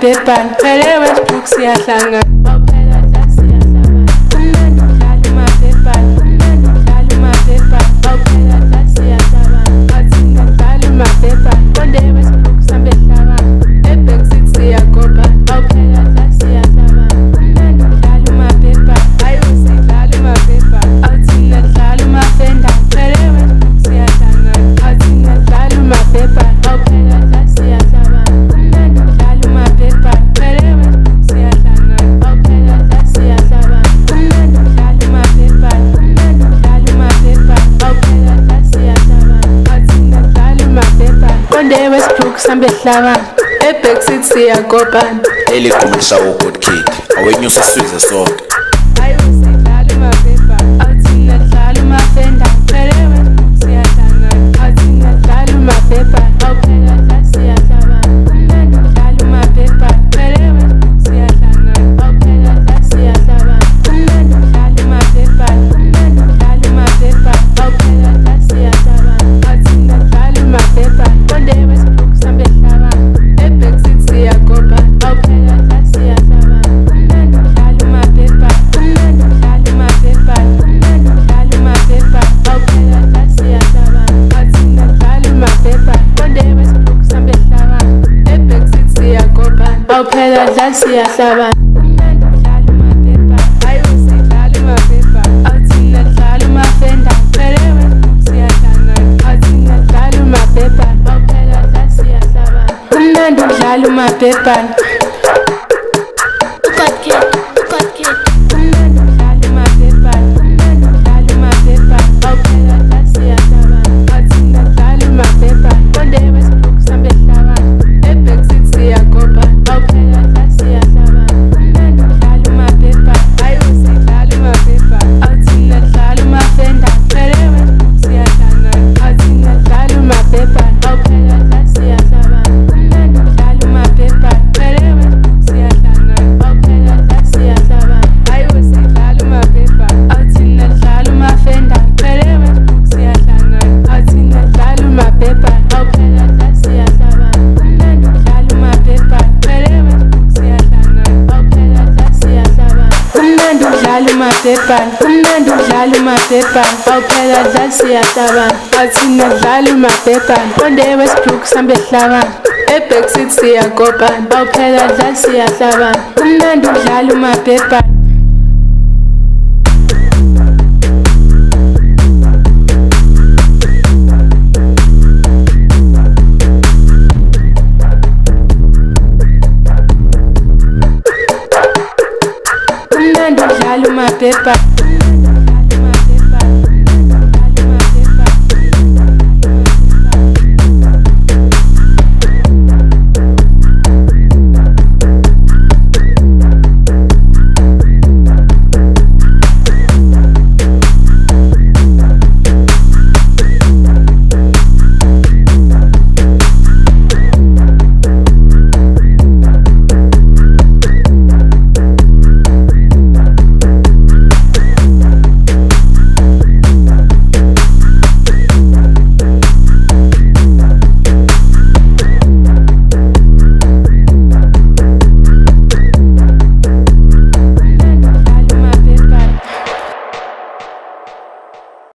umabhebhane phele Westbrook siyahlangana awuphela la siyahlangana umnandi udlala umabhebhane umnandi udlala umabhebhane awuphela la siyahlangana athina udlala umabhebhane konde Westbrook sambe hlangana eBackseat siyagoba awuphela la siyahlangana umnandi udlala umabhebhane ayo sidlala umabhebhane athina udlala umafenda phele Westbrook siyahlangana athina udlala umabhebhane awuphela la siyahlangana umnandi udlala umabhebhane phele Westbrook siyahlangana awuphela la siyahlangana umnandi udlala umabhebhane umnandi udlala umabhebhane awuphela la siyahlangana athina udlala umabhebhane konde Westbrook sambe hlangana eBackseat siyagobana eligquma lishawa uGod Kid awenyusa sizwe sonke ayo sidlala umabhebhane athina udlala umafenda phele Westbrook siyahlangana athina udlala umabhebhane awuphela la siyahlangana umnandi udlala umabhebhane phele Westbrook siyahlangana awuphela la siyahlangana umnandi udlala umabhebhane umnandi udlala umabhebhane awuphela la siyahlangana athina udlala umabhebhane konde Westbrook sambe hlangana eBackseat siyagoba awuphela la siyahlangana umnandi udlala umabhebhane umnandi udlala umabhebhane umnandi udlala umabhebhane awuphela la siyahlangana athina udlala umabhebhane konde Westbrook sambe hlangana eBackseat siyagoba awuphela la siyahlangana umnandi udlala umabhebhane ayo sidlala umabhebhane athina udlala umafenda phele Westbrook siyahlangana athina udlala umabhebhane awuphela la siyahlangana umnandi udlala umabhebhane God Kid, God Kid. umnandi udlala umabhebhane umnandi udlala umabhebhane awuphela la siyahlangana athina udlala umabhebhane konde Westbrook sambe hlangana eBackseat siyagoba awuphela la siyahlangana umnandi udlala umabhebhane ayo sidlala umabhebhane athina udlala umafenda phele Westbrook siyahlangana athina udlala umabhebhane awuphela la siyahlangana umnandi udlala umabhebhane phele Westbrook siyahlangana awuphela la siyahlangana ayo sidlala umabhebhane athina udlala umafenda phele Westbrook siyahlangana athina udlala umabhebhane awuphela la siyahlangana umnandi udlala umabhebhane phele Westbrook siyahlangana awuphela la siyahlangana umnandi udlala umabhebhane umnandi udlala umabhebhane awuphela la siyahlangana athina udlala umabhebhane konde Westbrook sambe hlangana eBackseat siyagoba awuphela la siyahlangana umnandi udlala umabhebhane umnandi udlala umabhebhane